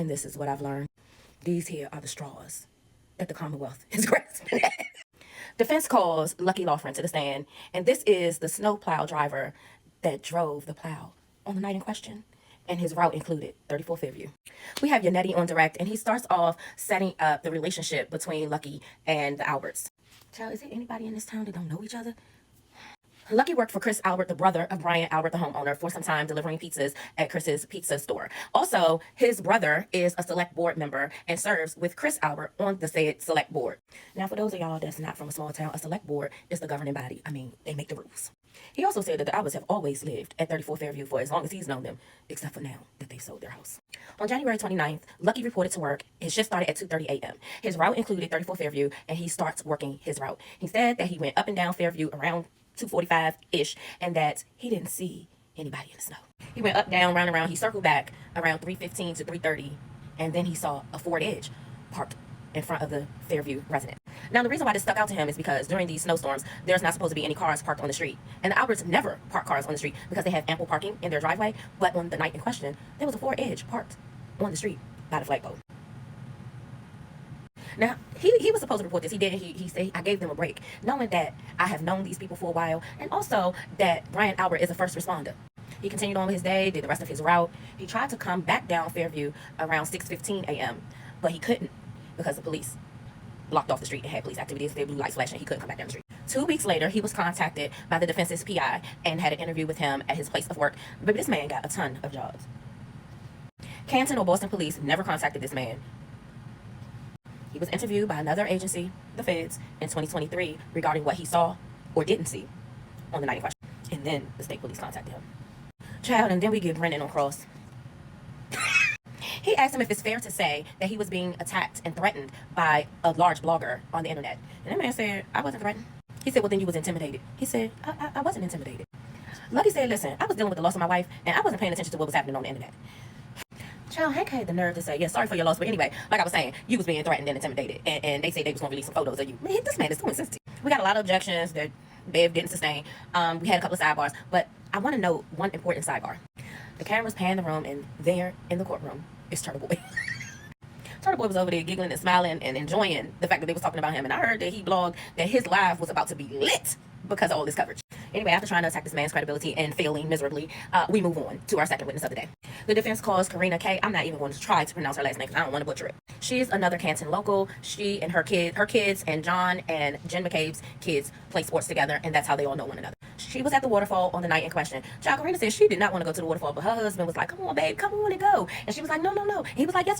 And this is what I've learned. These here are the straws that the Commonwealth is grasping at. Defense calls Lucky Lawfriend to the stand, and this is the snowplow driver that drove the plow on the night in question, and his route included 34 Fairview. We have Yannetti on direct, and he starts off setting up the relationship between Lucky and the Alberts. Child, is there anybody in this town that don't know each other? Lucky worked for Chris Albert, the brother of Brian Albert, the homeowner, for some time delivering pizzas at Chris's pizza store. Also, his brother is a select board member and serves with Chris Albert on the said select board. Now, for those of y'all that's not from a small town, a select board is the governing body. I mean, they make the rules. He also said that the Alberts have always lived at 34 Fairview for as long as he's known them, except for now that they've sold their house. On January 29th, Lucky reported to work. His shift started at 2:30 a.m. His route included 34 Fairview, and he starts working his route. He said that he went up and down Fairview around 2:45-ish, and that he didn't see anybody in the snow. He went up, down, round and round. He circled back around 3:15 to 3:30, and then he saw a Ford Edge parked in front of the Fairview resident. Now, the reason why this stuck out to him is because during these snowstorms, there's not supposed to be any cars parked on the street. And the Alberts never park cars on the street because they have ample parking in their driveway. But on the night in question, there was a Ford Edge parked on the street by the flagpole. Now, he was supposed to report this. He did. He said, I gave them a break, knowing that I have known these people for a while, and also that Brian Albert is a first responder. He continued on with his day, did the rest of his route. He tried to come back down Fairview around 6:15 a.m., but he couldn't because the police blocked off the street and had police activities. Their blue lights flashing. He couldn't come back down the street. 2 weeks later, he was contacted by the defense's PI and had an interview with him at his place of work. But this man got a ton of jobs. Canton or Boston police never contacted this man. He was interviewed by another agency, the feds, in 2023 regarding what he saw or didn't see on the night in question. And then the state police contacted him. Child, and then we get Brendan on cross. He asked him if it's fair to say that he was being attacked and threatened by a large blogger on the internet. And that man said, I wasn't threatened. He said, well, then you was intimidated. He said, I wasn't intimidated. Lucky said, listen, I was dealing with the loss of my wife, and I wasn't paying attention to what was happening on the internet. Child, Hank had the nerve to say, yeah, sorry for your loss. But anyway, like I was saying, you was being threatened and intimidated. And they said they was going to release some photos of you. Man, this man is too insensitive. We got a lot of objections that Bev didn't sustain. We had a couple of sidebars. But I want to note one important sidebar. The cameras pan the room, and there in the courtroom is Turtle Boy. Turtle Boy was over there giggling and smiling and enjoying the fact that they was talking about him. And I heard that he blogged that his live was about to be lit because of all this coverage. Anyway, after trying to attack this man's credibility and failing miserably, we move on to our second witness of the day. The defense calls Karina K. I'm not even going to try to pronounce her last name because I don't want to butcher it. She's another Canton local. She and her kids and John and Jen McCabe's kids play sports together, and that's how they all know one another. She was at the waterfall on the night in question. Child, Karina said she did not want to go to the waterfall, but her husband was like, come on, babe, come on and go. And she was like, no. He was like, yes.